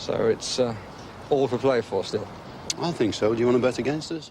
So it's all to play for still. I think so. Do you want to bet against us?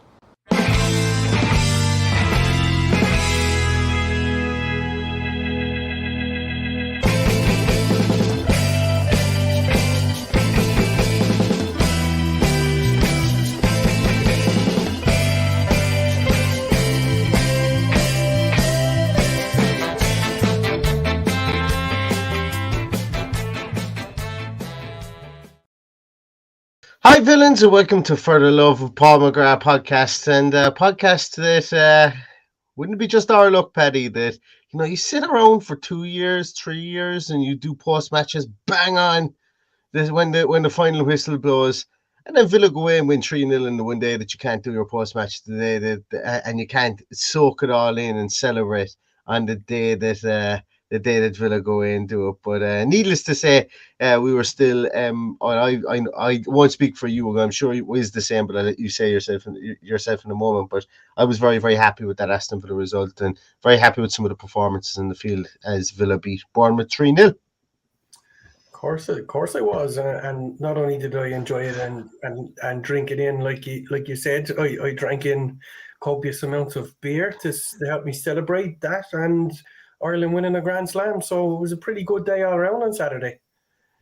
Hi, villains, and welcome to For the Love of Paul McGrath podcast, and a podcast that wouldn't be just our luck, Paddy. That you sit around for 2 years, 3 years, and you do post matches bang on this when the final whistle blows, and then Villa go away and win 3-0 in the one day that you can't do your post match today, and you can't soak it all in and celebrate on the day that Villa go away and do it. But needless to say, we were still. I won't speak for you. I'm sure it was the same, but I'll let you say yourself in a moment. But I was very, very happy with that Aston Villa result, and very happy with some of the performances in the field as Villa beat Bournemouth 3-0. Of course I was, and not only did I enjoy it and drink it in like you said, I drank in copious amounts of beer to help me celebrate that and Ireland winning a Grand Slam. So it was a pretty good day all around on Saturday.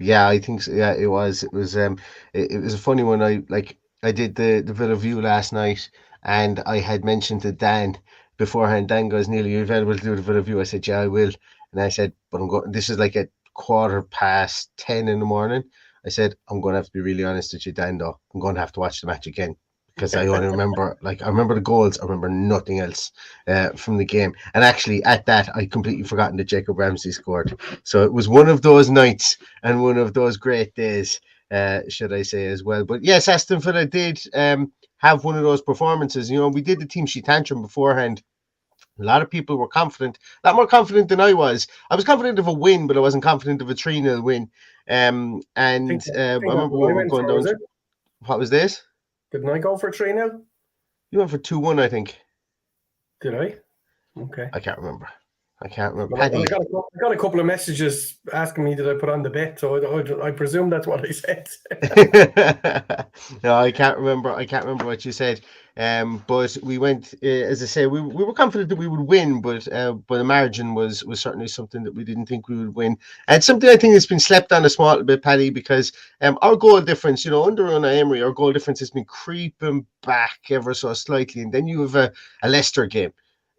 Yeah, I think so. Yeah, it was. It was. It was a funny one. I did the Villa View last night, and I had mentioned to Dan beforehand. Dan goes, "Neil, are you available to do the Villa View?" I said, "Yeah, I will." And I said, "But I'm going. This is like at 10:15 in the morning." I said, "I'm going to have to be really honest with you, Dan. Though I'm going to have to watch the match again." Because I only remember, I remember the goals. I remember nothing else from the game. And actually, at that, I completely forgotten that Jacob Ramsey scored. So it was one of those nights and one of those great days, should I say, as well. But yes, Aston Villa did have one of those performances. We did the team sheet tantrum beforehand. A lot of people were confident, a lot more confident than I was. I was confident of a win, but I wasn't confident of a 3-0 win. I remember we were going down. What was this? Didn't I go for 3-0? You went for 2-1, I think. Did I? Okay. I can't remember. Well, Paddy. I got a couple of messages asking me did I put on the bet, so I presume that's what I said. No, I can't remember. I can't remember what you said. But we went, as I say, we were confident that we would win, but the margin was certainly something that we didn't think we would win, and something I think has been slept on a small bit, Paddy, because our goal difference, under Unai Emery, our goal difference has been creeping back ever so slightly, and then you have a Leicester game.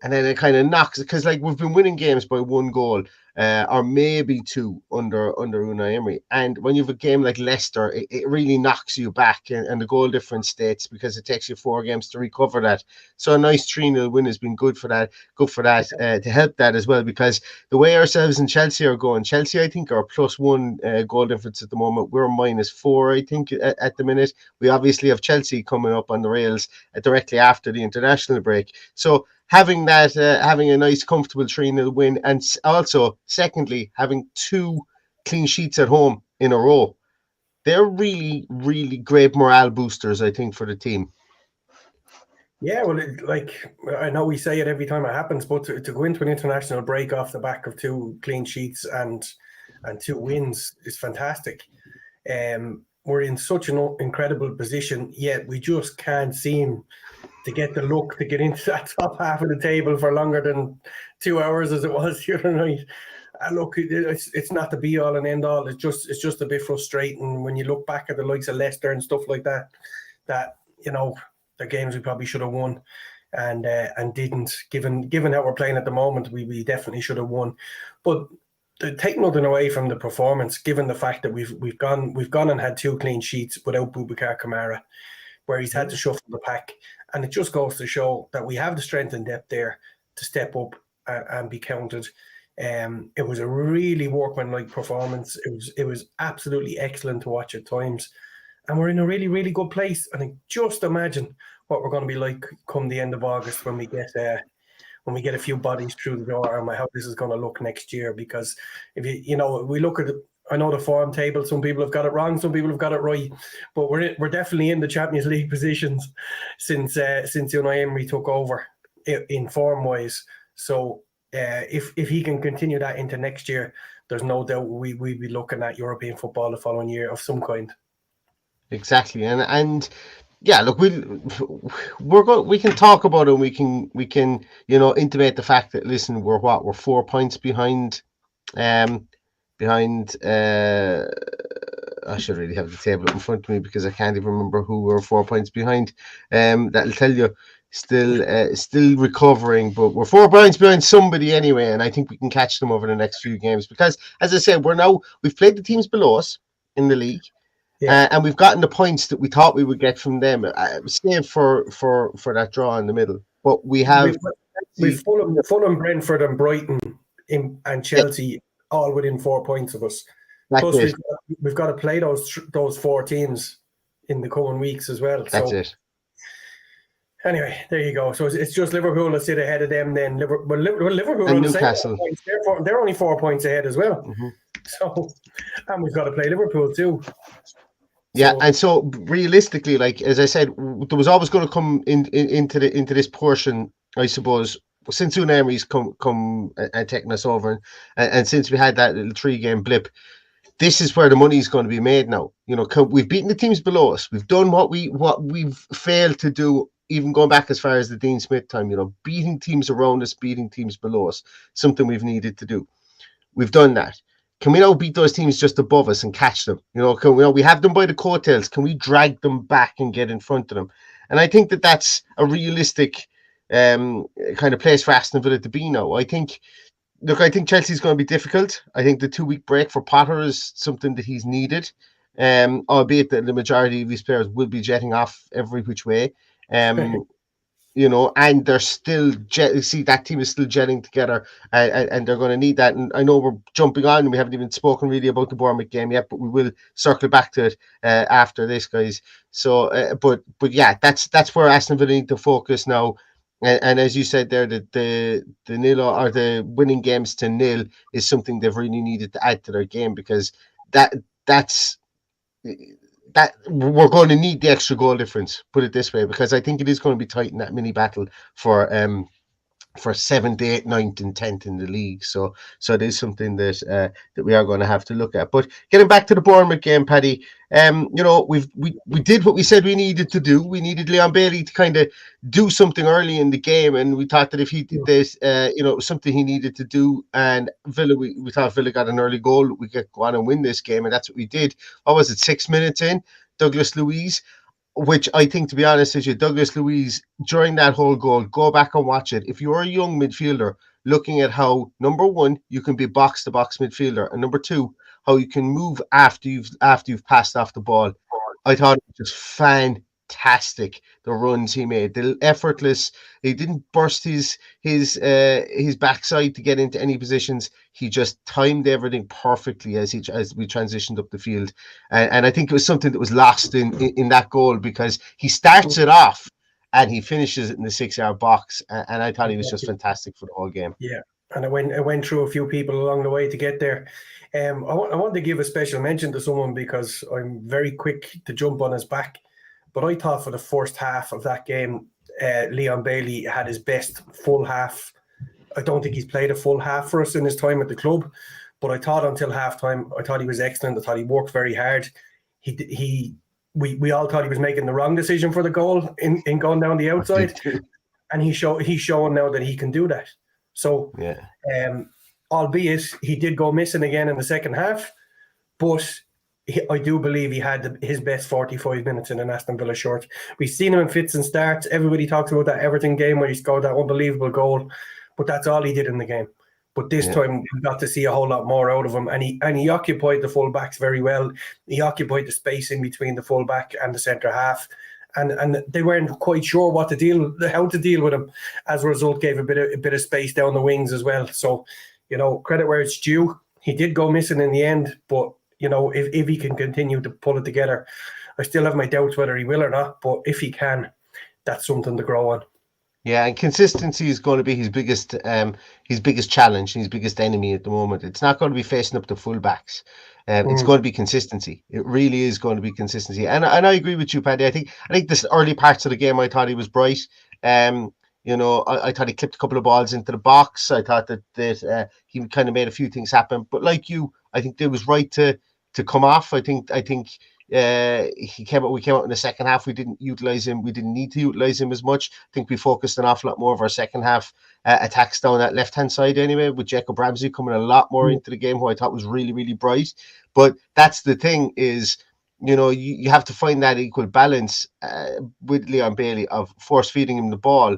And then it kind of knocks, because we've been winning games by one goal, or maybe two under Unai Emery. And when you have a game like Leicester, it really knocks you back, and the goal difference states, because it takes you 4 games to recover that. So a nice 3-0 win has been good for that, to help that as well, because the way ourselves and Chelsea are going, Chelsea, I think, are +1 goal difference at the moment. We're -4, I think, at the minute. We obviously have Chelsea coming up on the rails directly after the international break. So having a nice, comfortable 3-0 win, and also, secondly, having 2 clean sheets at home in a row, they're really, really great morale boosters, I think, for the team. Yeah, well, I know we say it every time it happens, but to go into an international break off the back of 2 clean sheets and 2 wins is fantastic. We're in such an incredible position, yet we just can't seem to get the luck to get into that top half of the table for longer than 2 hours as it was the other night. Look, it's not the be all and end all. It's just a bit frustrating when you look back at the likes of Leicester and stuff like that. That the games we probably should have won, and didn't. Given how we're playing at the moment, we definitely should have won. But to take nothing away from the performance, given the fact that we've gone and had 2 clean sheets without Boubacar Kamara, where he's had to shuffle the pack. And it just goes to show that we have the strength and depth there to step up and be counted. It was a really workmanlike performance. It was absolutely excellent to watch at times. And we're in a really, really good place. I think just imagine what we're going to be like come the end of August when we get a few bodies through the door, and how this is going to look next year. Because if we look at I know the form table, some people have got it wrong, some people have got it right, but we're definitely in the Champions League positions since Unai Emery took over in form wise. So if he can continue that into next year, there's no doubt we'll be looking at European football the following year of some kind. exactly. And yeah, look, we can talk about it. We can intimate the fact that, listen, we're 4 points behind. Behind I should really have the table in front of me because I can't even remember who we're 4 points behind. That'll tell you. Still recovering, but we're 4 points behind somebody anyway, and I think we can catch them over the next few games because, as I said, we've played the teams below us in the league, and we've gotten the points that we thought we would get from them, save for that draw in the middle. But we've Fulham, Brentford, and Brighton and Chelsea all within 4 points of us. Plus, we've got to play those four teams in the coming weeks as well. That's it. Anyway, there you go. So it's just Liverpool that sit ahead of them. Then Liverpool and Newcastle. They're only 4 points ahead as well. Mm-hmm. So, and we've got to play Liverpool too. Yeah, and so realistically, like as I said, there was always going to come into this portion, I suppose, since Unai Emery's come and taken us over, and since we had that little 3-game blip. This is where the money is going to be made now. We've beaten the teams below us. We've done what we've failed to do, even going back as far as the Dean Smith time. Beating teams around us, beating teams below us, something we've needed to do. We've done that. Can we now beat those teams just above us and catch them? We have them by the coattails. Can we drag them back and get in front of them? And I think that's a realistic kind of place for Aston Villa to be now. I think Chelsea's going to be difficult. I think the 2-week break for Potter is something that he's needed, albeit that the majority of these players will be jetting off every which way. And they're still that team is still gelling together, and they're going to need that. And I know we're jumping on, and we haven't even spoken really about the Bournemouth game yet, but we will circle back to it after this, guys. So, but yeah, that's where Aston Villa need to focus now. And as you said there, the nil or the winning games to nil is something they've really needed to add to their game, because that's we're going to need the extra goal difference, put it this way, because I think it is going to be tight in that mini battle for 7th, 8th, 9th, and 10th in the league. So it is something that we are going to have to look at. But getting back to the Bournemouth game, Paddy, we did what we said we needed to do. We needed Leon Bailey to kind of do something early in the game, and we thought that if he did this, it was something he needed to do. And Villa, we thought Villa got an early goal, we could go on and win this game, and that's what we did. What was it, 6 minutes in? Douglas Luiz. Which I think, to be honest with you, Douglas Luiz, during that whole goal, go back and watch it. If you're a young midfielder looking at how, number one, you can be box-to-box midfielder, and number two, how you can move after you've passed off the ball, I thought it was just fantastic, the runs he made. The effortless, he didn't burst his backside to get into any positions. He just timed everything perfectly as we transitioned up the field, and I think it was something that was lost in that goal, because he starts it off and he finishes it in the 6-yard box, and I thought he was just fantastic for the whole game. Yeah, and I went through a few people along the way to get there. I want to give a special mention to someone, because I'm very quick to jump on his back. But I thought for the first half of that game, Leon Bailey had his best full half. I don't think he's played a full half for us in his time at the club, but I thought until halftime, I thought he was excellent. I thought he worked very hard. We all thought he was making the wrong decision for the goal in going down the outside, and he's showing now that he can do that. So, albeit he did go missing again in the second half, but I do believe he had his best 45 minutes in an Aston Villa shirt. We've seen him in fits and starts. Everybody talks about that Everton game where he scored that unbelievable goal, but that's all he did in the game. But this time we got to see a whole lot more out of him, and he occupied the full backs very well. He occupied the space in between the full back and the centre half, and they weren't quite sure how to deal with him. As a result, gave a bit of space down the wings as well. So, credit where it's due. He did go missing in the end, but if he can continue to pull it together, I still have my doubts whether he will or not. But if he can, that's something to grow on. Yeah, and consistency is going to be his biggest challenge and his biggest enemy at the moment. It's not going to be facing up to fullbacks. It's going to be consistency. It really is going to be consistency. And I agree with you, Paddy. I think this early parts of the game, I thought he was bright. I thought he clipped a couple of balls into the box. I thought that he kind of made a few things happen. But like you, I think it was right to come off. I think We came out in the second half. We didn't utilize him. We didn't need to utilize him as much. I think we focused an awful lot more of our second half attacks down that left hand side anyway, with Jacob Ramsey coming a lot more into the game, who I thought was really, really bright. But that's the thing is, you have to find that equal balance with Leon Bailey of force feeding him the ball.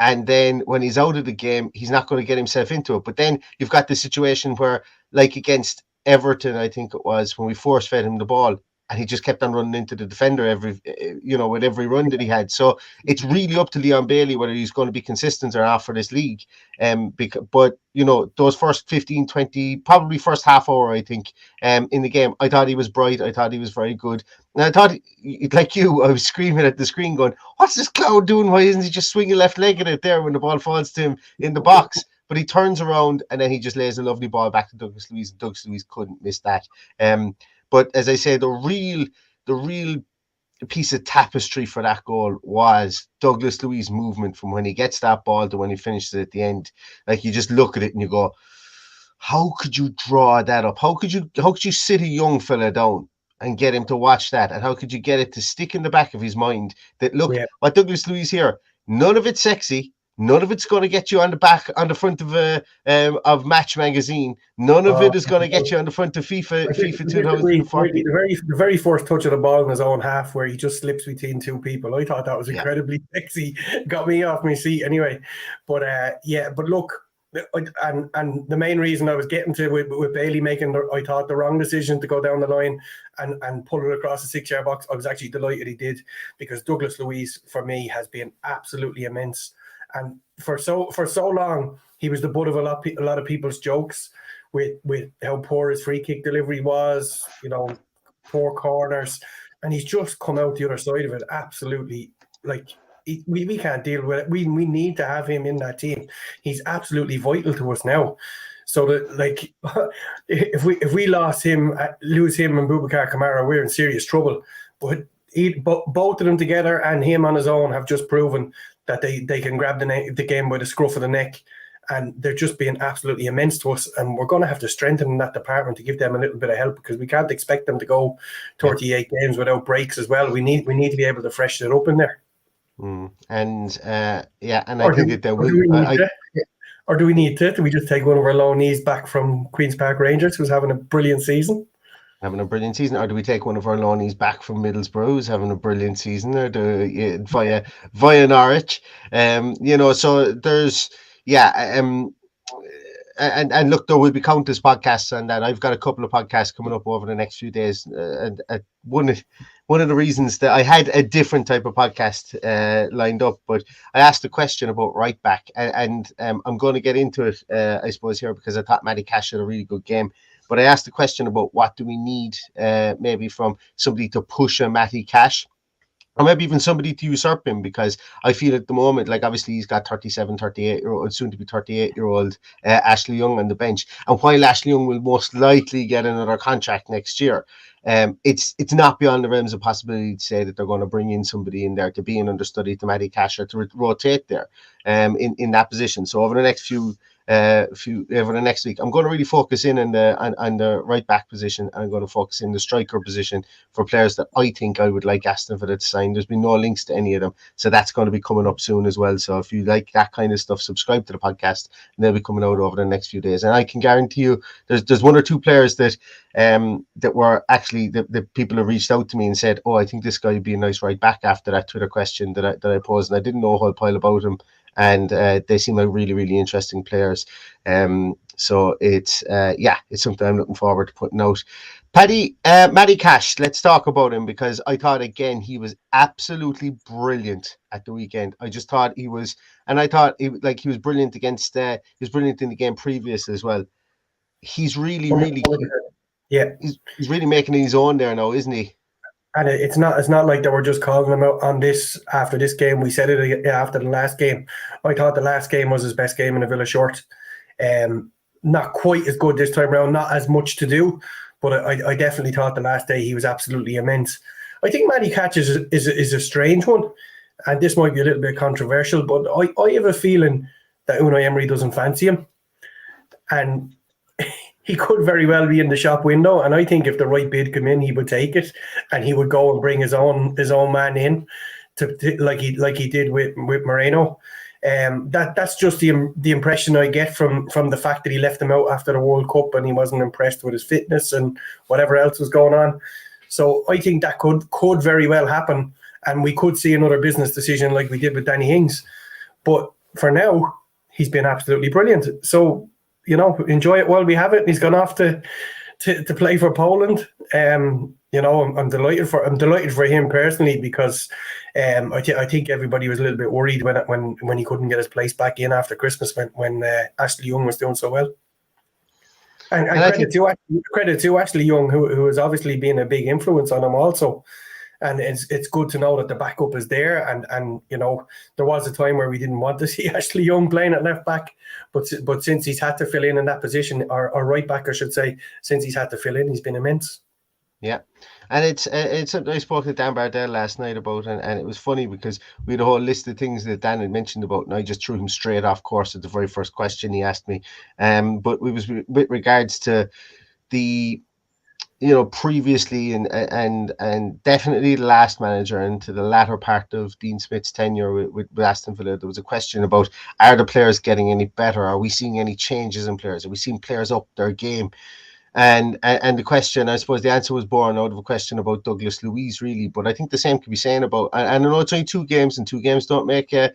And then when he's out of the game, he's not going to get himself into it. But then you've got the situation where, like against Everton, I think it was, when we force fed him the ball, and he just kept on running into the defender with every run that he had. So it's really up to Leon Bailey whether he's going to be consistent or not for this league. But those first 15, 20, probably first half hour, I think, in the game, I thought he was bright. I thought he was very good. And I thought, like you, I was screaming at the screen going, what's this clown doing? Why isn't he just swinging left leg at it there when the ball falls to him in the box? But he turns around and then he just lays a lovely ball back to Douglas Luiz. Douglas Luiz couldn't miss that. But as I say, the real piece of tapestry for that goal was Douglas Luiz's movement from when he gets that ball to when he finishes it at the end. Like, you just look at it and you go, how could you draw that up? How could you sit a young fella down and get him to watch that? And how could you get it to stick in the back of his mind that, look, what Douglas Luiz here, none of it's sexy. None of it's going to get you on the front of Match magazine. None of it is going to get you on the front of FIFA 2014. The very first touch of the ball in his own half, where he just slips between two people, I thought that was incredibly sexy. Got me off my seat anyway. But but look, and the main reason I was getting to with Bailey making, I thought, the wrong decision to go down the line and pull it across the 6-yard box, I was actually delighted he did, because Douglas Luiz for me has been absolutely immense. And for so long, he was the butt of a lot of people's jokes with how poor his free kick delivery was, poor corners, and he's just come out the other side of it absolutely. Like, we can't deal with it. We need to have him in that team. He's absolutely vital to us now. So that, like, if we lose him and Boubacar Kamara, we're in serious trouble. But both of them together and him on his own have just proven that they can grab the game by the scruff of the neck, and they're just being absolutely immense to us. And we're going to have to strengthen that department to give them a little bit of help, because we can't expect them to go 38 games without breaks as well. We need to be able to freshen it up in there. And I think that there will. Or do we need to? Do we just take one of our loanees back from Queen's Park Rangers, who's having a brilliant season? Or do we take one of our loanees back from Middlesbrough, who's having a brilliant season, or via Norwich? So there's and look, there will be countless podcasts on that. I've got a couple of podcasts coming up over the next few days, and one of the reasons that I had a different type of podcast lined up, but I asked a question about right back, and I'm going to get into it, I suppose, here, because I thought Matty Cash had a really good game. But I asked the question about what do we need maybe from somebody to push a Matty Cash, or maybe even somebody to usurp him, because I feel at the moment, like, obviously he's got 38-year-old, soon to be 38-year-old Ashley Young on the bench. And while Ashley Young will most likely get another contract next year, it's not beyond the realms of possibility to say that they're going to bring in somebody in there to be an understudy to Matty Cash, or to rotate there in that position. So over the next over the next week, I'm going to really focus in on the right back position, and I'm going to focus in the striker position for players that I think I would like Aston Villa to sign. There's been no links to any of them, so that's going to be coming up soon as well. So if you like that kind of stuff, subscribe to the podcast, and they'll be coming out over the next few days. And I can guarantee you, there's one or two players that were actually the people have reached out to me and said, "Oh, I think this guy would be a nice right back," after that Twitter question that I posed, and I didn't know a whole pile about him. And they seem like really, really interesting players. So it's something I'm looking forward to putting out. Paddy, Matty Cash, let's talk about him, because I thought, again, he was absolutely brilliant at the weekend. I just thought he was, and I thought he was brilliant he was brilliant in the game previous as well. He's really, he's really making his own there now, isn't he? And it's not like that we're just calling him out on this after this game. We said it after the last game. I thought the last game was his best game in a Villa shirt. Not quite as good this time around, not as much to do, but I definitely thought the last day he was absolutely immense. I think Matty Cash is a strange one, and this might be a little bit controversial, but I have a feeling that Unai Emery doesn't fancy him. And he could very well be in the shop window. And I think if the right bid come in, he would take it, and he would go and bring his own man in, to like he did with Moreno. That's just the impression I get from the fact that he left him out after the World Cup and he wasn't impressed with his fitness and whatever else was going on. So I think that could very well happen, and we could see another business decision like we did with Danny Ings. But for now, he's been absolutely brilliant. So, enjoy it while we have it. He's gone off to play for Poland. I'm delighted for him personally, because I think everybody was a little bit worried when he couldn't get his place back in after Christmas when Ashley Young was doing so well. And credit to Ashley Young, who has obviously been a big influence on him also. And it's good to know that the backup is there. And there was a time where we didn't want to see Ashley Young playing at left back, but since he's had to fill in that position, or right back, I should say, since he's had to fill in, he's been immense. Yeah, and it's something I spoke to Dan Bardell last night about, and it was funny because we had a whole list of things that Dan had mentioned about, and I just threw him straight off course at the very first question he asked me. But it was with regards to the, previously and definitely the last manager, and to the latter part of Dean Smith's tenure with Aston Villa, there was a question about, are the players getting any better? Are we seeing any changes in players? Are we seeing players up their game? And the question, I suppose the answer was born out of a question about Douglas Luiz, really. But I think the same could be saying about, and I know it's only 2 games, and 2 games don't make a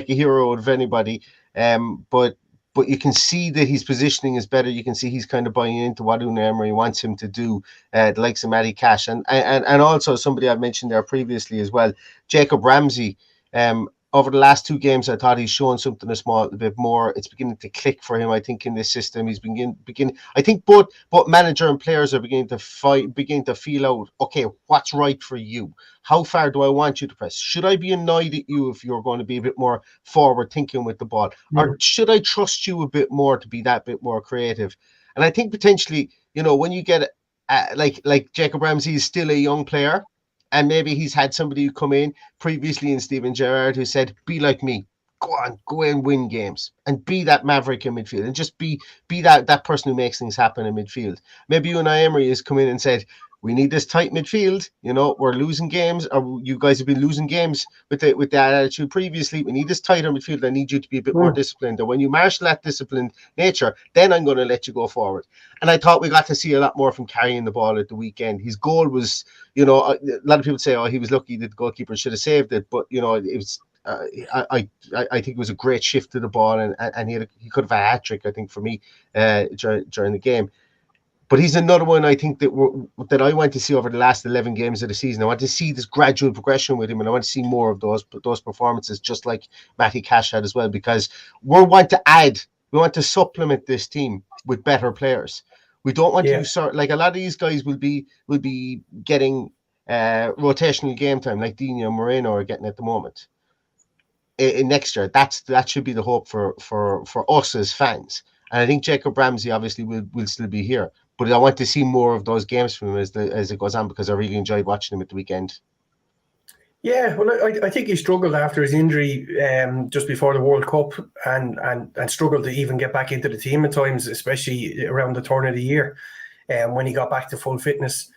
hero out of anybody. But you can see that his positioning is better. You can see he's kind of buying into what Unai Emery wants him to do, the likes of Matty Cash, and also somebody I've mentioned there previously as well, Jacob Ramsey. Over the last 2 games, I thought he's shown something a small bit more. It's beginning to click for him, I think, in this system. He's beginning. I think both manager and players are beginning to feel out, okay, what's right for you? How far do I want you to press? Should I be annoyed at you if you're going to be a bit more forward thinking with the ball? Or should I trust you a bit more to be that bit more creative? And I think potentially, when you get like Jacob Ramsey is still a young player, and maybe he's had somebody who come in previously in Steven Gerrard who said, be like me, go and win games, and be that maverick in midfield, and just be that person who makes things happen in midfield. Maybe Unai Emery has come in and said, we need this tight midfield. We're losing games, or you guys have been losing games with that attitude previously. We need this tighter midfield. I need you to be a bit more disciplined. And when you marshal that disciplined nature, then I'm going to let you go forward. And I thought we got to see a lot more from carrying the ball at the weekend. His goal was, a lot of people say, oh, he was lucky that the goalkeeper should have saved it. But, it was, I think it was a great shift to the ball, and he could have a hat-trick, I think, for me, during the game. But he's another one, I think, that I want to see over the last 11 games of the season. I want to see this gradual progression with him, and I want to see more of those performances, just like Matty Cash had as well, because we want to supplement this team with better players. We don't want to start, like a lot of these guys will be getting rotational game time, like Dino and Moreno are getting at the moment. In next year, that should be the hope for us as fans. And I think Jacob Ramsey obviously will still be here. But I want to see more of those games from him as it goes on, because I really enjoyed watching him at the weekend. Yeah, well, I think he struggled after his injury just before the World Cup, and struggled to even get back into the team at times, especially around the turn of the year, when he got back to full fitness.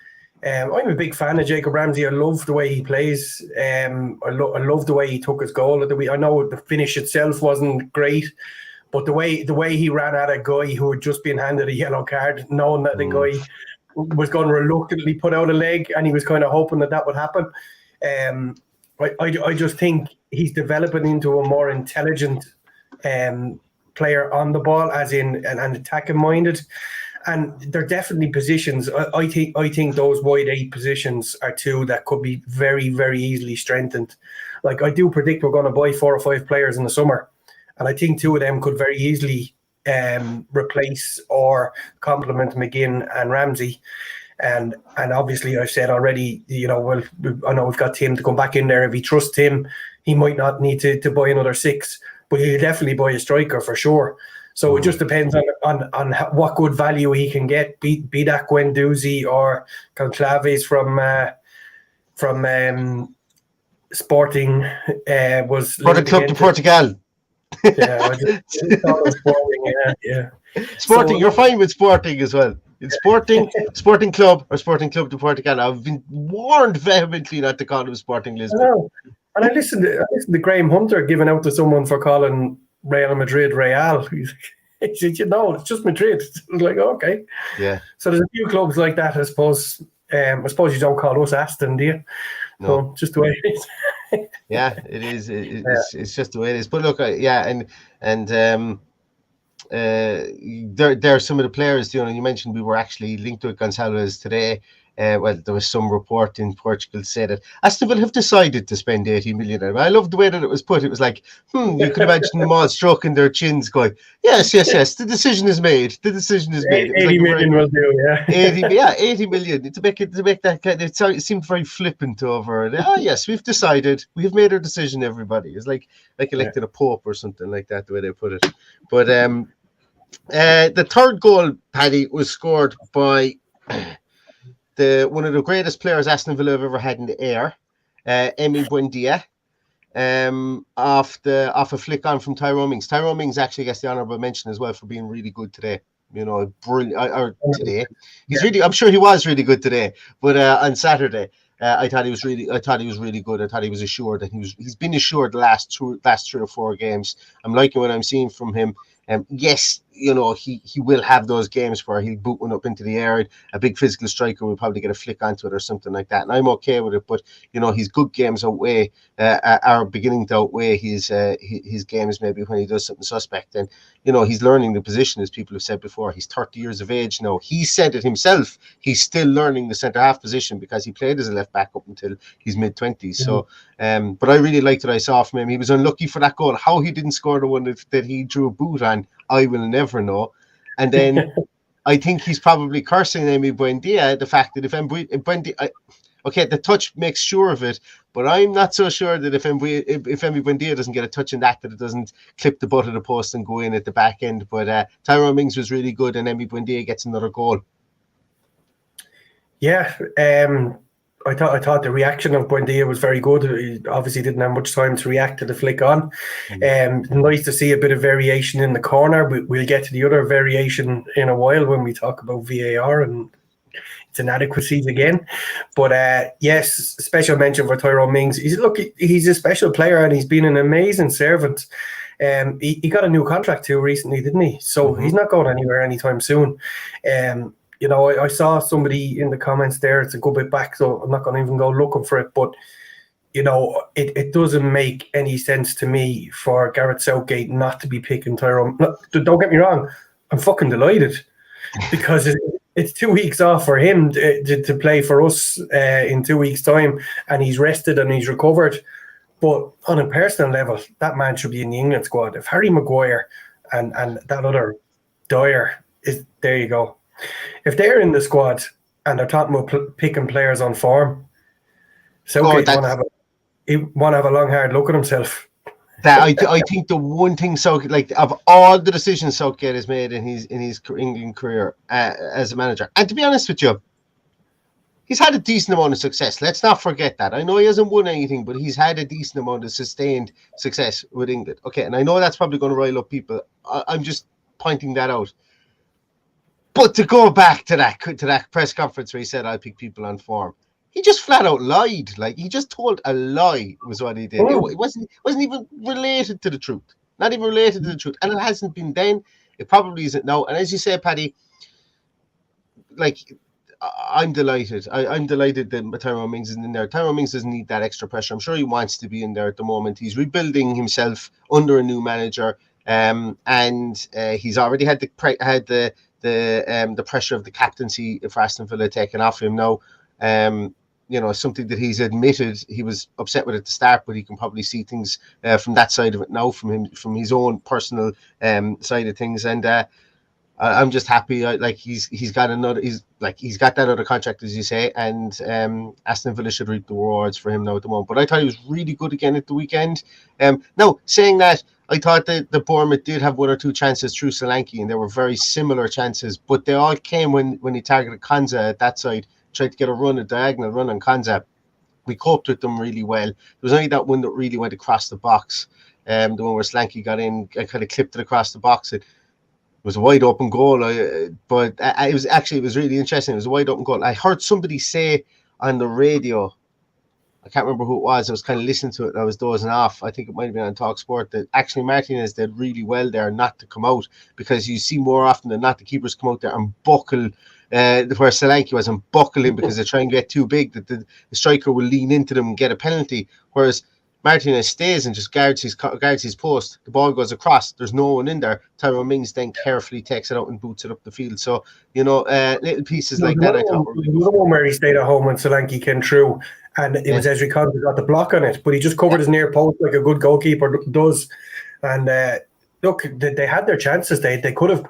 I'm a big fan of Jacob Ramsey. I love the way he plays. I love the way he took his goal. I know the finish itself wasn't great, but the way he ran at a guy who had just been handed a yellow card, knowing that the guy was going to reluctantly put out a leg, and he was kind of hoping that would happen. I just think he's developing into a more intelligent player on the ball, as in and attacking minded. And there are definitely positions. I think those wide 8 positions are 2 that could be very, very easily strengthened. Like, I do predict we're going to buy 4 or 5 players in the summer, and I think 2 of them could very easily replace or complement McGinn and Ramsey. And obviously, I've said already, well, I know we've got Tim to come back in there. If he trusts him, he might not need to buy another 6, but he'll definitely buy a striker for sure. So it just depends on what good value he can get, be that Guendouzi or Conclaves from Sporting was for the Club de Portugal. Yeah, I just thought it was Sporting, yeah. Sporting, So, you're fine with Sporting as well. In Sporting Club or Sporting Club de Portugal. I've been warned vehemently not to call him Sporting I Lisbon. know. And I listened to Graham Hunter giving out to someone for calling Real Madrid Real. He said, it's just Madrid. I was like, okay. Yeah. So there's a few clubs like that, I suppose. I suppose you don't call us Aston, do you? No. So just the way it is. Yeah, it is. It's just the way it is. But look, there are some of the players. You mentioned we were actually linked with Gonçalves today. Well, there was some report in Portugal to say that Aston Villa have decided to spend 80 million. I love the way that it was put. It was like, you could imagine them all stroking their chins, going, "Yes. The decision is made. The decision is made." It was 80 million will do, yeah. 80 million to make that kind of, it seemed very flippant over. Yes, we've decided. We've made our decision. Everybody, it's like electing a pope or something like that. The way they put it, but the third goal, Paddy, was scored by one of the greatest players Aston Villa have ever had in the air, Emi Buendia, off a flick on from Tyrone Mings. Tyrone Mings actually gets the honourable mention as well for being really good today. Brilliant. Today, I'm sure he was really good today. But on Saturday, I thought he was really good. I thought he was assured, and he's been assured the last 3 or 4 games. I'm liking what I'm seeing from him. Yes, he will have those games where he'll boot one up into the air. A big physical striker will probably get a flick onto it or something like that, and I'm okay with it. But his good games are beginning to outweigh his games maybe when he does something suspect. And he's learning the position, as people have said before. He's 30 years of age now. He said it himself. He's still learning the centre half position because he played as a left back up until his mid-20s. So, but I really liked what I saw from him. He was unlucky for that goal. How he didn't score the one that he drew a boot on, I will never know. And then I think he's probably cursing Emi Buendia, the fact that if Buendia, the touch makes sure of it, but I'm not so sure that if Emi Buendia doesn't get a touch in that it doesn't clip the butt of the post and go in at the back end. But Tyrone Mings was really good, and Emi Buendia gets another goal. Yeah, I thought the reaction of Buendia was very good. He obviously didn't have much time to react to the flick on. Nice to see a bit of variation in the corner. We'll get to the other variation in a while when we talk about VAR and its inadequacies again. But yes, special mention for Tyrone Mings. He's a special player, and he's been an amazing servant. He got a new contract too recently, didn't he? So he's not going anywhere anytime soon. I saw somebody in the comments there. It's a good bit back, so I'm not going to even go looking for it. But, it doesn't make any sense to me for Gareth Southgate not to be picking Tyrone. Don't get me wrong. I'm fucking delighted because it's 2 weeks off for him to play for us in 2 weeks' time, and he's rested and he's recovered. But on a personal level, that man should be in the England squad. If Harry Maguire and that other Dyer is there, you go. If they're in the squad and they're talking about picking players on form, Southgate want to have a long hard look at himself. I think the one thing of all the decisions Southgate has made in his England career as a manager, and to be honest with you, he's had a decent amount of success. Let's not forget that. I know he hasn't won anything, but he's had a decent amount of sustained success with England. Okay, and I know that's probably going to rile up people. I'm just pointing that out. But to go back to that press conference where he said, "I'll pick people on form," he just flat out lied. Like, he just told a lie was what he did. It wasn't even related to the truth. Not even related to the truth. And it hasn't been then. It probably isn't now. And as you say, Paddy, I'm delighted. I'm delighted that Tyrone Mings is in there. Tyrone Mings doesn't need that extra pressure. I'm sure he wants to be in there at the moment. He's rebuilding himself under a new manager. And he's already had the pressure of the captaincy for Aston Villa taken off him now. Something that he's admitted he was upset with at the start, but he can probably see things from that side of it now, from his own personal side of things. And I'm just happy. He's got that other contract, as you say, and Aston Villa should reap the rewards for him now at the moment. But I thought he was really good again at the weekend. Now, saying that, I thought that the Bournemouth did have 1 or 2 chances through Solanke, and they were very similar chances, but they all came when he targeted Konza at that side, tried to get a diagonal run on Konza. We coped with them really well. There was only that one that really went across the box, the one where Solanke got in and kind of clipped it across the box. was a wide open goal. It was really interesting. It was a wide open goal. I heard somebody say on the radio, I can't remember who it was. I was kind of listening to it and I was dozing off. I think it might have been on Talk Sport that actually Martinez did really well there not to come out, because you see more often than not the keepers come out there and buckle where Solanke was, and buckle in because they try and get too big that the striker will lean into them and get a penalty. Whereas Martinez stays and just guards his post. The ball goes across. There's no one in there. Tyrone Mings then carefully takes it out and boots it up the field. So, little pieces like that I thought were really good. One where he stayed at home when Solanke came through, and it was Ezri Conn who got the block on it, but he just covered his near post like a good goalkeeper does. And look, they had their chances. They could have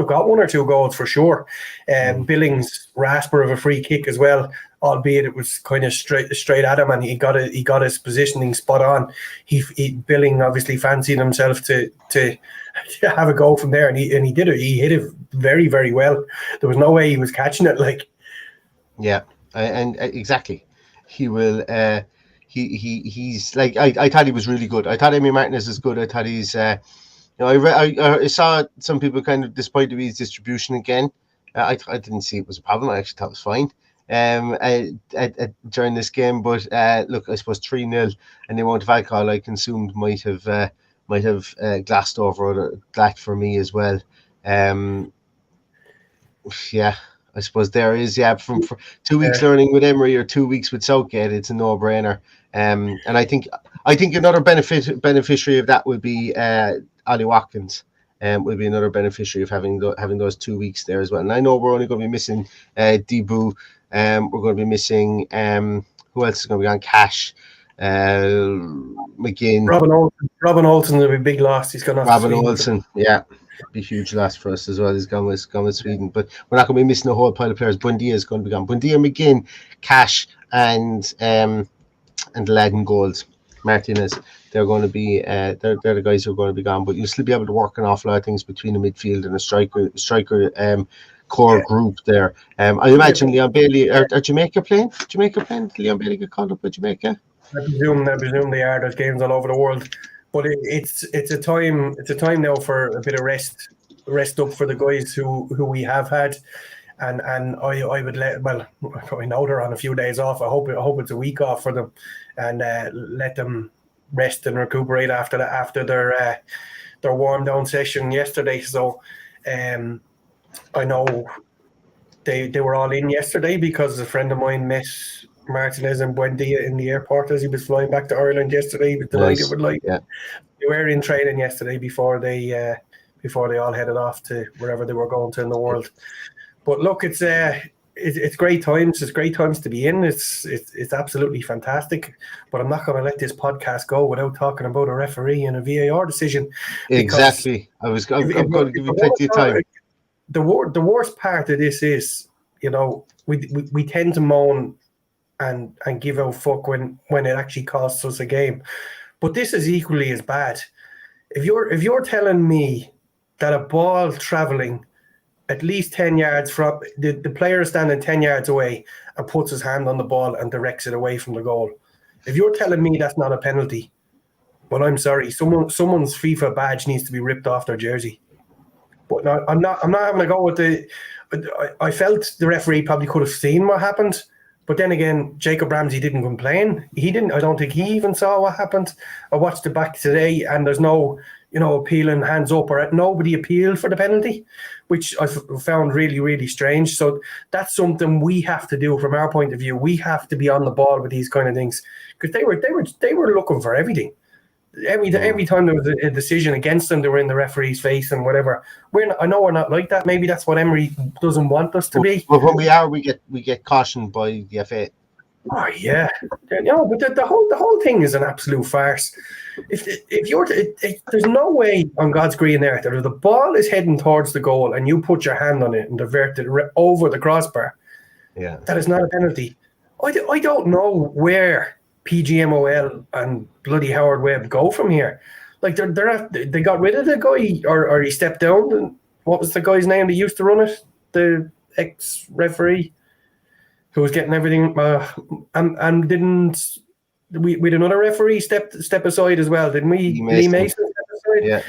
got 1 or 2 goals for sure. Billings rasper of a free kick as well, albeit it was kind of straight at him, and he got his positioning spot on. Billing obviously fancied himself to have a goal from there, and he did it. He hit it very, very well. There was no way he was catching it. Exactly. He will. He's like I thought he was really good. I thought Emi Martinez is good. I thought he's. I saw some people kind of disappointed with his distribution again. I didn't see it was a problem. I actually thought it was fine. During this game, but look, I suppose 3-0 and the amount of alcohol I consumed might have glassed over that for me as well. I suppose there is from 2 weeks learning with Emery or 2 weeks with Southgate, it's a no-brainer. And I think another beneficiary of that would be Ollie Watkins. Will be another beneficiary of having those 2 weeks there as well. And I know we're only going to be missing Debu. We're going to be missing who else is going to be on? Cash, McGinn, Robin Olsen will be a big loss. He's gone off. Robin Olsen, be a huge loss for us as well. He's gone with Sweden, but we're not going to be missing a whole pile of players. Buendia is going to be gone. Buendia, McGinn, Cash, and the lad in goals, Martinez. They're going to be they're the guys who are going to be gone, but you'll still be able to work an awful lot of things between the midfield and a striker core group there. I imagine Leon Bailey are Jamaica playing? Did Leon Bailey get called up by Jamaica? I presume they are. There's games all over the world, but it's a time now for a bit of rest up for the guys who we have had, and I would I know they're on a few days off. I hope it's a week off for them, and let them rest and recuperate after their warm down session yesterday. So I know they were all in yesterday because a friend of mine met Martinez and Buendia in the airport as he was flying back to Ireland yesterday. He was delighted with they were in training yesterday before they all headed off to wherever they were going to in the world. But look, it's great times. It's great times to be in. It's absolutely fantastic. But I'm not going to let this podcast go without talking about a referee and a VAR decision. Exactly. I'm going to give you plenty of time. The worst part of this is, we tend to moan and give out fuck when it actually costs us a game. But this is equally as bad. If you're telling me that a ball travelling at least 10 yards from the player is standing 10 yards away and puts his hand on the ball and directs it away from the goal, if you're telling me that's not a penalty, well, I'm sorry. Someone's FIFA badge needs to be ripped off their jersey. But no, I'm not having a go with the. I felt the referee probably could have seen what happened, but then again, Jacob Ramsey didn't complain. He didn't. I don't think he even saw what happened. I watched it back today, and there's no, appealing hands up or nobody appealed for the penalty, which I found really, really strange. So that's something we have to do from our point of view. We have to be on the ball with these kind of things because they were looking for everything. Every time there was a decision against them, they were in the referee's face and whatever. I know we're not like that. Maybe that's what Emery doesn't want us to be. But when we are, we get cautioned by the FA. Oh yeah, no. But the whole thing is an absolute farce. There's no way on God's green earth that if the ball is heading towards the goal and you put your hand on it and divert it over the crossbar, that is not a penalty. I don't know where PGMOL and bloody Howard Webb go from here. Like they got rid of the guy or he stepped down. And what was the guy's name that used to run it? The ex-referee who was getting everything and didn't we had another referee step aside as well, didn't we? Lee Mason step aside. Yeah.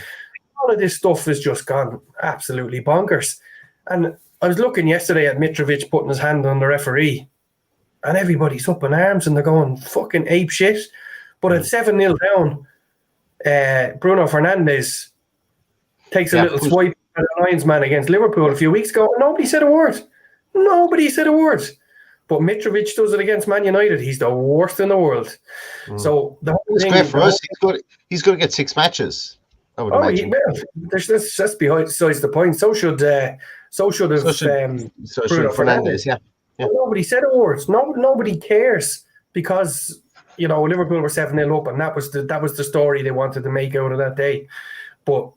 all of this stuff has just gone absolutely bonkers. And I was looking yesterday at Mitrovic putting his hand on the referee, and everybody's up in arms and they're going fucking ape shit. But at 7-0 down, Bruno Fernandes takes a little swipe at the linesman against Liverpool a few weeks ago, and nobody said a word. Nobody said a word. But Mitrovic does it against Man United. He's the worst in the world. So the whole thing, great for us. He's going to get 6 matches, I would imagine. That's besides the point. So should Bruno Fernandes. Yeah. Nobody said a word. Nobody cares because Liverpool were 7-0 up, and that was the story they wanted to make out of that day. But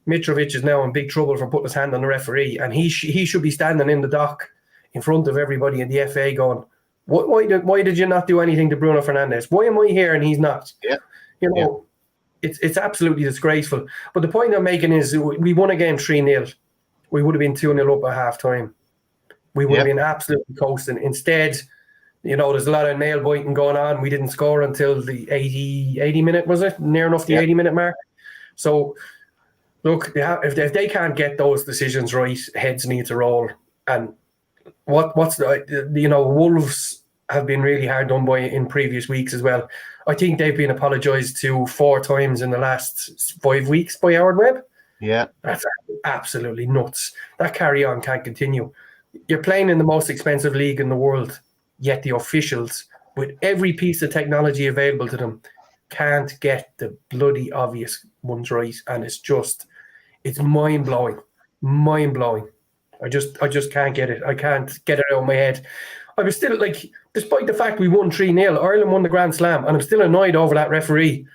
Mitrovic is now in big trouble for putting his hand on the referee, and he should be standing in the dock in front of everybody in the FA going, why did you not do anything to Bruno Fernandes? Why am I here and he's not? Yeah. It's absolutely disgraceful. But the point I'm making is we won a game 3-0. We would have been 2-0 up at half time. We would have been absolutely coasting. Instead, there's a lot of nail biting going on. We didn't score until the 80 minute, was it? Near enough the 80-minute mark. So, look, if they can't get those decisions right, heads need to roll. And Wolves have been really hard done by in previous weeks as well. I think they've been apologised to 4 times in the last 5 weeks by Howard Webb. Yeah. That's absolutely nuts. That carry on can't continue. You're playing in the most expensive league in the world, yet the officials, with every piece of technology available to them, can't get the bloody obvious ones right. And it's mind-blowing. Mind-blowing. I just can't get it. I can't get it out of my head. I was still despite the fact we won 3-0, Ireland won the Grand Slam, and I'm still annoyed over that referee.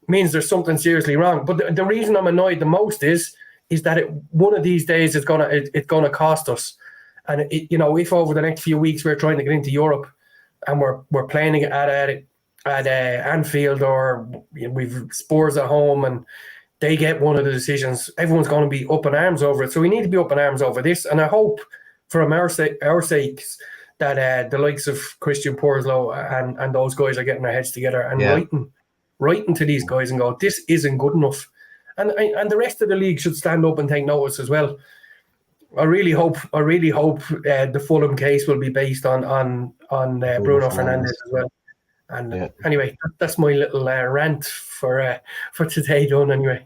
Means there's something seriously wrong. But the reason I'm annoyed the most is that one of these days it's gonna cost us. And if over the next few weeks we're trying to get into Europe and we're playing at Anfield, or we've Spurs at home and they get one of the decisions, everyone's going to be up in arms over it. So we need to be up in arms over this. And I hope, from our sakes, that the likes of Christian Purslow and those guys are getting their heads together and writing to these guys and go, this isn't good enough. And the rest of the league should stand up and take notice as well. I really hope the Fulham case will be based on Bruno Fernandes as well. And anyway, that's my little rant for today done anyway.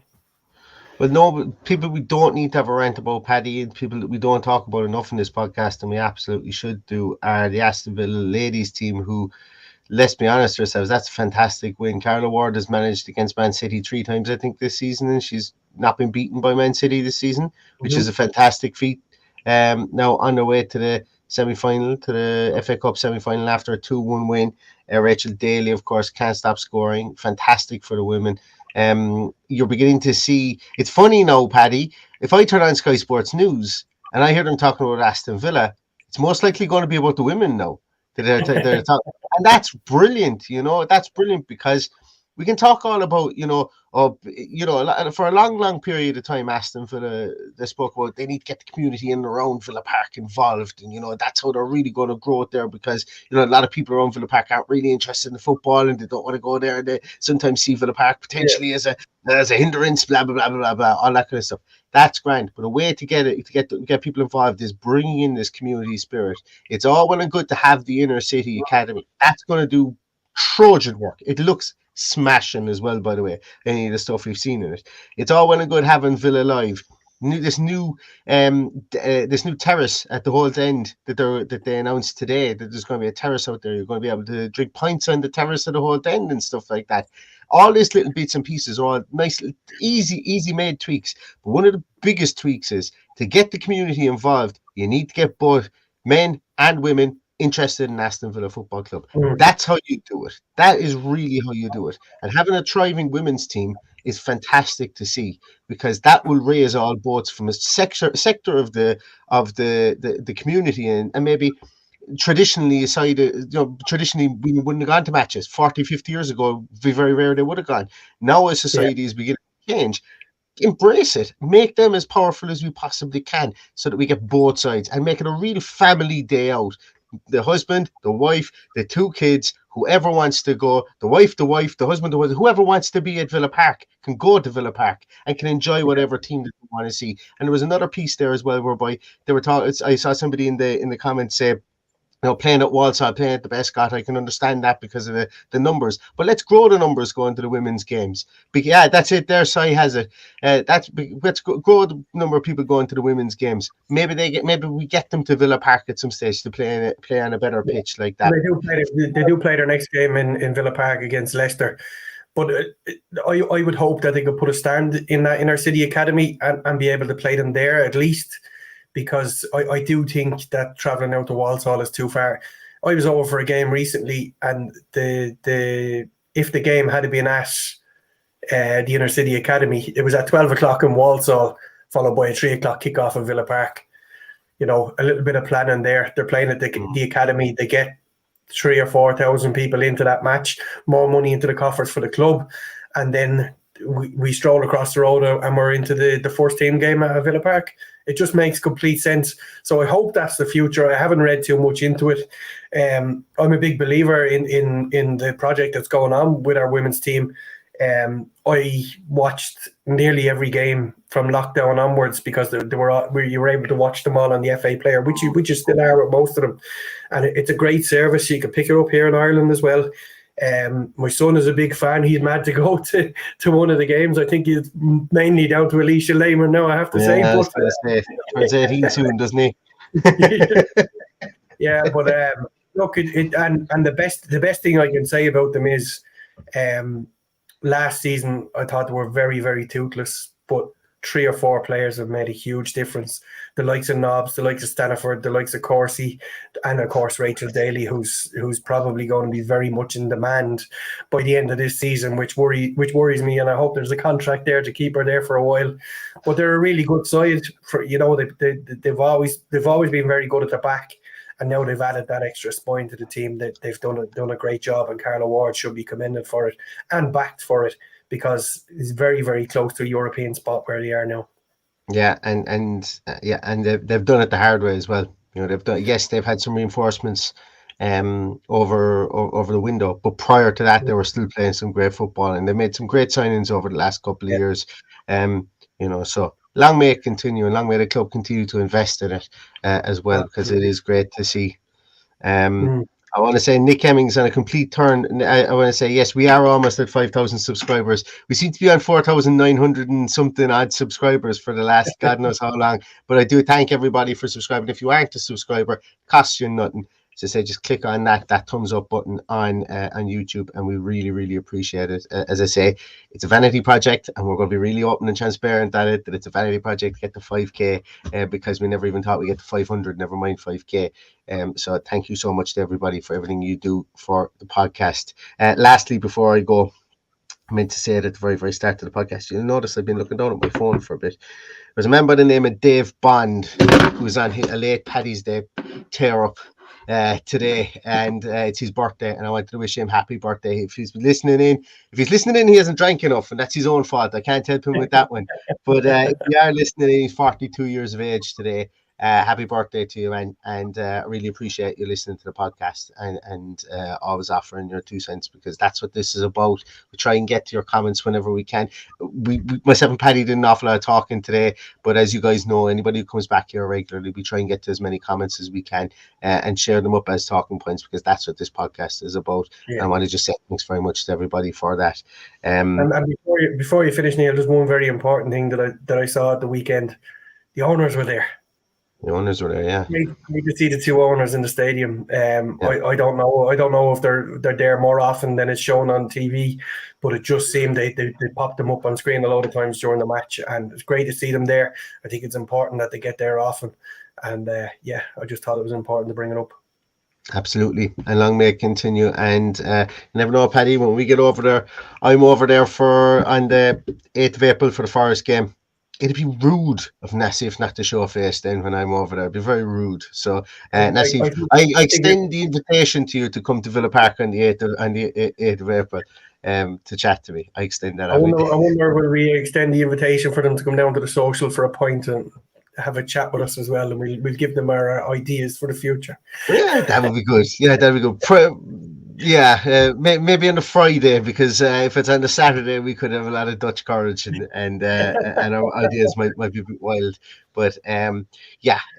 Well, no, people we don't need to have a rant about, Paddy, and people that we don't talk about enough in this podcast, and we absolutely should do, are the Aston Villa ladies team who, let's be honest with ourselves, that's a fantastic win. Carla Ward has managed against Man City 3 times, I think, this season, and she's not been beaten by Man City this season, which is a fantastic feat. Now on their way to the semi-final, to the FA Cup semi-final after a 2-1 win. Rachel Daly, of course, can't stop scoring. Fantastic for the women. You're beginning to see, it's funny now, Paddy, if I turn on Sky Sports News and I hear them talking about Aston Villa, it's most likely going to be about the women now. They're talking. And that's brilliant, that's brilliant, because we can talk all about, for a long period of time, Aston Villa, they spoke about they need to get the community in and around Villa Park involved, and that's how they're really going to grow it there, because a lot of people around Villa Park aren't really interested in the football and they don't want to go there. They sometimes see Villa Park potentially as a hindrance, blah blah blah blah blah, all that kind of stuff. That's grand, but a way to get people involved is bringing in this community spirit. It's all well and good to have the inner city academy. That's going to do Trojan work. It looks smashing as well, by the way, any of the stuff we've seen in it. It's all well and good having Villa Live. This new terrace at the Holt End that they announced today, that there's going to be a terrace out there. You're going to be able to drink pints on the terrace at the Holt End and stuff like that. All these little bits and pieces are all nice, easy made tweaks. But one of the biggest tweaks is to get the community involved. You need to get both men and women interested in Aston Villa Football Club. That's how you do it. That is really how you do it. And having a thriving women's team is fantastic to see, because that will raise all boats from a sector of the community, and maybe traditionally we wouldn't have gone to matches 40, 50 years ago. It'd be very rare they would have gone. Now as society is beginning to change, embrace it, make them as powerful as we possibly can, so that we get both sides and make it a real family day out. the husband, the wife, the two kids, whoever wants to go, the wife, the husband, whoever wants to be at Villa Park can go to Villa Park and can enjoy whatever team that they want to see. And there was another piece there as well whereby they were talking. I saw somebody in the comments say, playing at Walsall, playing at the Bescott, I can understand that because of the numbers. But let's grow the numbers going to the women's games. Yeah, that's it. There, Sai has it. Let's grow the number of people going to the women's games. Maybe we get them to Villa Park at some stage to play on a better pitch like that. They do play their next game in Villa Park against Leicester. But I would hope that they could put a stand in our city academy and be able to play them there at least. Because I do think that travelling out to Walsall is too far. I was over for a game recently, and if the game had been at the Inner City Academy, it was at 12 o'clock in Walsall, followed by a 3 o'clock kickoff in Villa Park. A little bit of planning there. They're playing at the academy. They get 3,000 or 4,000 people into that match, more money into the coffers for the club, and then we stroll across the road and we're into the first team game at Villa Park. It just makes complete sense. So I hope that's the future. I haven't read too much into it. I'm a big believer in the project that's going on with our women's team. I watched nearly every game from lockdown onwards because you were able to watch them all on the FA Player, which you still are with most of them. And it's a great service. You can pick it up here in Ireland as well. My son is a big fan. He's mad to go to one of the games. I think he's mainly down to Alicia Lehman now, I have to say. I was going to say, turns 18 soon, doesn't he? Yeah, but look, and the best thing I can say about them is last season I thought they were very, very toothless, but 3 or 4 players have made a huge difference. The likes of Nobbs, the likes of Staniford, the likes of Corsi, and of course Rachel Daly, who's probably going to be very much in demand by the end of this season, which worries me. And I hope there's a contract there to keep her there for a while. But they're a really good side. They've always been very good at the back, and now they've added that extra spine to the team. That they've done a great job, and Carla Ward should be commended for it and backed for it, because it's very, very close to a European spot where they are now. Yeah, and they've done it the hard way as well. They've had some reinforcements over the window, but prior to that, they were still playing some great football, and they made some great signings over the last couple of years. So long may it continue, and long may the club continue to invest in it as well, because it is great to see. I want to say Nick Hemmings on a complete turn. I want to say, yes, we are almost at 5,000 subscribers. We seem to be on 4,900 and something odd subscribers for the last God knows how long. But I do thank everybody for subscribing. If you aren't a subscriber, it costs you nothing. As I say, just click on that thumbs up button on YouTube, and we really, really appreciate it. As I say, it's a vanity project, and we're going to be really open and transparent at it, that it's a vanity project to get to 5K, because we never even thought we'd get to 500, never mind 5K. So thank you so much to everybody for everything you do for the podcast. Lastly, before I go, I meant to say it at the very, very start of the podcast. You'll notice I've been looking down at my phone for a bit. There's a man by the name of Dave Bond, who was on a late Paddy's Day tear-up today, and it's his birthday, and I wanted to wish him happy birthday. If he's listening in, he hasn't drank enough, and that's his own fault. I can't help him with that one. But if you are listening in, he's 42 years of age today. Happy birthday to you, and I really appreciate you listening to the podcast and always offering your 2 cents, because that's what this is about. We try and get to your comments whenever we can. Myself and Paddy did an awful lot of talking today, but as you guys know, anybody who comes back here regularly, we try and get to as many comments as we can and share them up as talking points, because that's what this podcast is about. Yeah. And I want to just say thanks very much to everybody for that. And before you finish, Neil, there's one very important thing that I saw at the weekend. The owners were there. The owners were there, yeah. Need to see the 2 owners in the stadium. I don't know if they're there more often than it's shown on TV, but it just seemed they popped them up on screen a lot of times during the match, and it's great to see them there. I think it's important that they get there often, and I just thought it was important to bring it up. Absolutely, and long may it continue. And you never know, Paddy, when we get over there, I'm over there on the 8th of April for the Forest game. It'd be rude of Nassif not to show a face then when I'm over there. It'd be very rude. So, Nassif, I extend the invitation to you to come to Villa Park on the 8th of April to chat to me. I extend that. I wonder will we extend the invitation for them to come down to the social for a pint and have a chat with us as well, and we'll give them our ideas for the future. Yeah, that would be good. Yeah, that would be good. Maybe on a Friday, because if it's on a Saturday, we could have a lot of Dutch courage, and our ideas might be a bit wild. But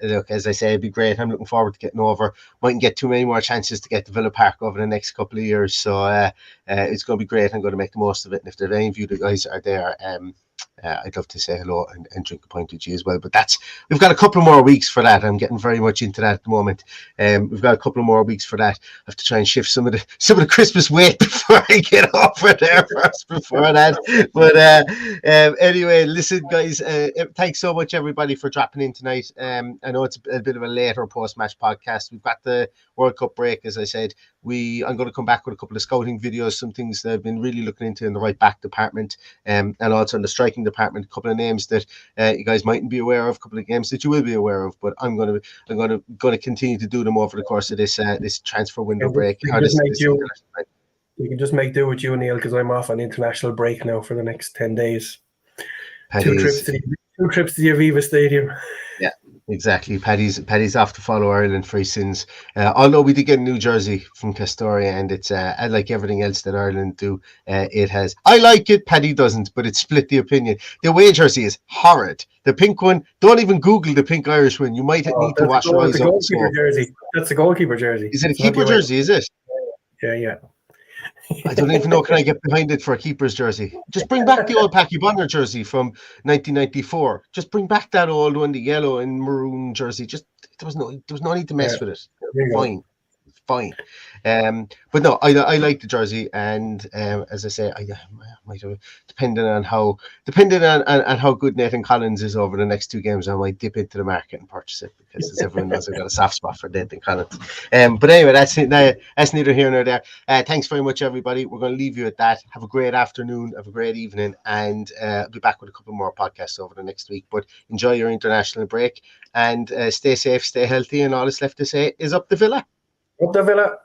look, as I say, it'd be great. I'm looking forward to getting over. Mightn't get too many more chances to get to Villa Park over the next couple of years, so it's going to be great. I'm going to make the most of it. And if there are any of you guys are there, I'd love to say hello and drink a pint with you as well. But we've got a couple more weeks for that. I'm getting very much into that at the moment. We've got a couple more weeks for that. I have to try and shift some of the Christmas weight before I get over there first before that. But anyway, listen, guys, thanks so much everybody for dropping in tonight. I know it's a bit of a later post-match podcast. We've got the World Cup break, as I said. I'm going to come back with a couple of scouting videos, some things that I've been really looking into in the right back department, and also in the striking department, a couple of names that you guys mightn't be aware of, a couple of games that you will be aware of. But I'm going to continue to do them over the course of this transfer window break. You can just make do with you, Neil, because I'm off on international break now for the next 10 days. Two trips to the Aviva Stadium. Yeah, exactly. Paddy's off to follow Ireland for his sins. Although we did get a new jersey from Castoria, and it's like everything else that Ireland do, it has. I like it, Paddy doesn't, but it's split the opinion. The away jersey is horrid. The pink one, don't even Google the pink Irish one. You might need to wash your eyes out. That's the goalkeeper jersey. Is it a keeper jersey? Is it? Yeah. I don't even know. Can I get behind it for a keeper's jersey? Just bring back the old Packy Bonner jersey from 1994. Just bring back that old one, the yellow and maroon jersey. Just there was no need to mess with it. Fine. But no, I like the jersey, and as I say, I might have, depending on how good Nathan Collins is over the next two games, I might dip into the market and purchase it, because as everyone knows, I've got a soft spot for Nathan Collins. But anyway, that's neither here nor there. Thanks very much, everybody. We're going to leave you at that. Have a great afternoon, have a great evening, and I'll be back with a couple more podcasts over the next week. But enjoy your international break, and stay safe, stay healthy, and all that's left to say is up the Villa. Up the Villa.